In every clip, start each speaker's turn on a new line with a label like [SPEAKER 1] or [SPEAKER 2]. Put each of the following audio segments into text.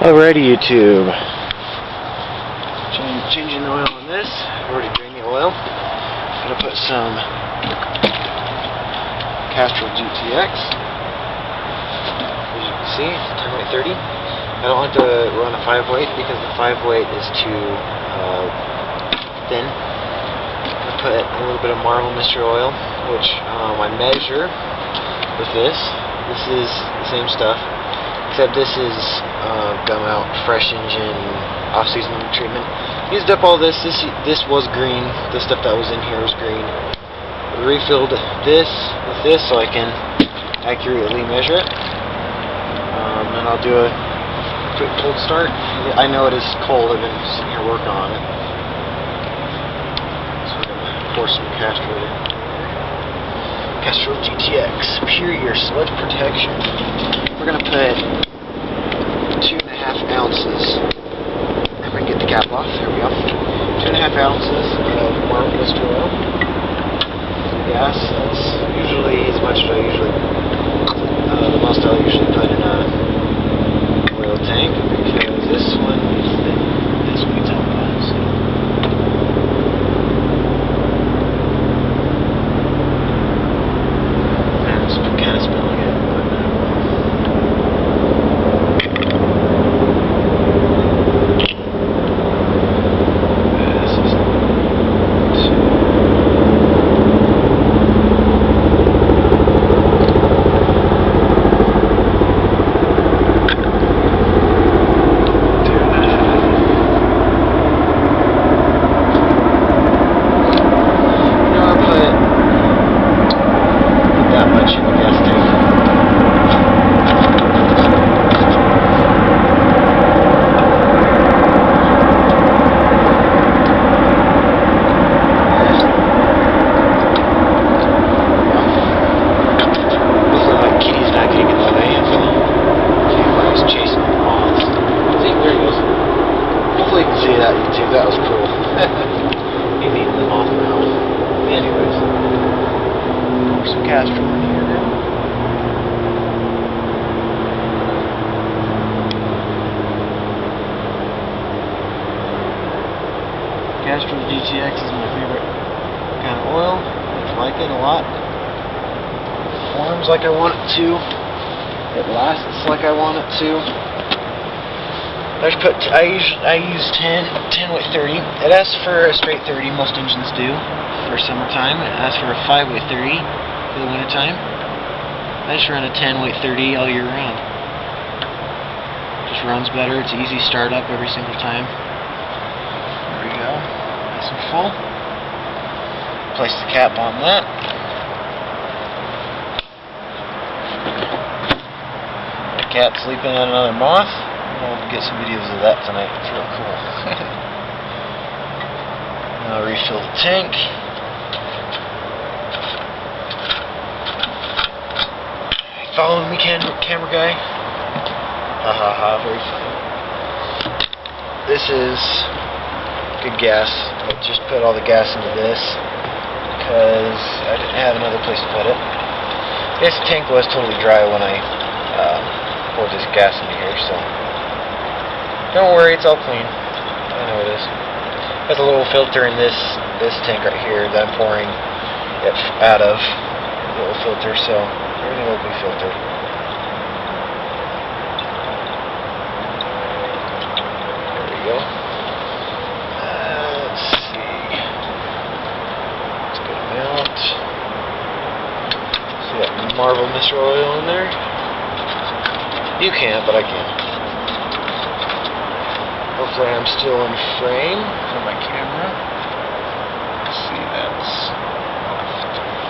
[SPEAKER 1] Alrighty, YouTube. Changing the oil on this. I've already drained the oil. I'm gonna put some Castrol GTX. As you can see, 10-weight 30. I don't like to run a 5-weight because the 5-weight is too thin. I'm gonna put a little bit of Marvel Mystery Oil, which I measure with this. This is the same stuff, except this is gum out, fresh engine, off-season treatment. Used up all this. This was green. The stuff that was in here was green. I refilled this with this so I can accurately measure it. And I'll do a quick cold start. I know it is cold. I've been sitting here working on it. So we're going to pour some Castrol in. Castrol GTX Superior Sludge Protection. We're going to put 2.5 ounces. If we can get the cap off, there we go. 2.5 ounces of Marvel Mystery Oil. Gas, that's usually as much as I usually, the most I'll usually put in a oil tank, because this one is this weight's out of that, so. It's kind of smelling it, but that was cool. He's eating them off now. Anyways, pour some Castrol in here. Castrol GTX is my favorite kind of oil. I like it a lot. It forms like I want it to. It lasts like I want it to. I use 10-weight 30. It asks for a straight 30, most engines do, for summertime. It asks for a 5-weight 30 for the wintertime. I just run a 10-weight 30 all year round. Just runs better, it's easy start up every single time. There we go, nice and full. Place the cap on that. The cat sleeping on another moth. We'll get some videos of that tonight. It's real cool. Now refill the tank. Following me, camera guy. Ha ha ha, very funny. This is good gas. I just put all the gas into this because I didn't have another place to put it. This tank was totally dry when I poured this gas into here, so don't worry, it's all clean. I know it is. There's a little filter in this tank right here that I'm pouring it out of. A little filter, so everything will be filtered. There we go. Let's see. Let's get them out. See that Marvel Mystery Oil in there? You can't, but I can. Hopefully I'm still in frame for my camera. Let's see, that's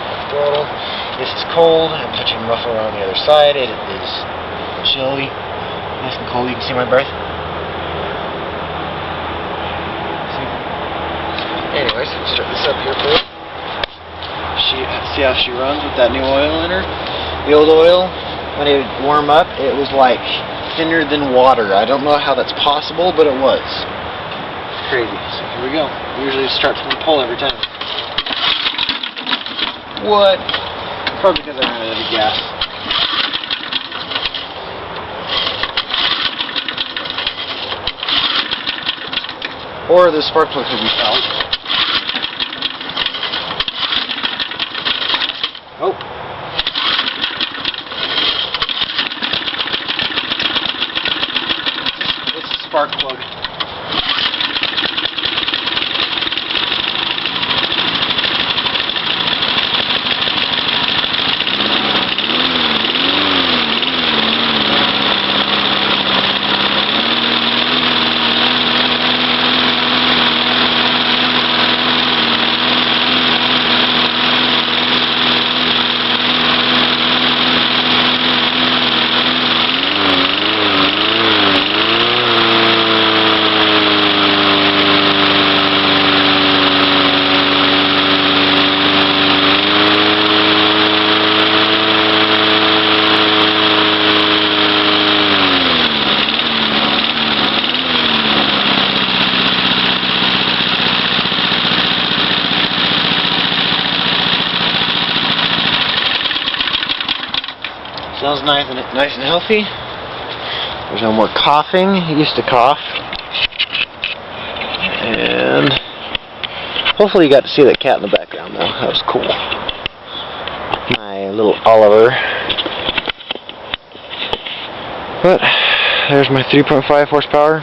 [SPEAKER 1] off throttle. This is cold. I'm touching the muffler on the other side. It is chilly. Nice and cold. You can see my breath. See? Anyways, start this up here for you. See how she runs with that new oil in her? The old oil, when it would warm up, it was like thinner than water. I don't know how that's possible, but it was. It's crazy. So here we go. Usually it starts from the pole every time. What? Probably because I ran out of gas. or the spark plug could be foul. Oh. It's a spark plug. Smells nice and healthy. There's no more coughing. He used to cough. And hopefully you got to see that cat in the background though. That was cool. My little Oliver. But there's my 3.5 horsepower.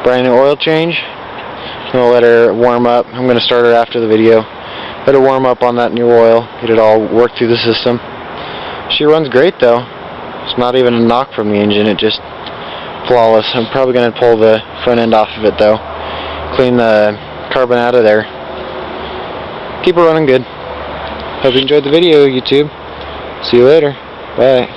[SPEAKER 1] Brand new oil change. I'm going to let her warm up. I'm going to start her after the video. Let her warm up on that new oil. Get it all worked through the system. She runs great though. It's not even a knock from the engine, it just flawless. I'm probably going to pull the front end off of it though. Clean the carbon out of there. Keep her running good. Hope you enjoyed the video, YouTube. See you later. Bye.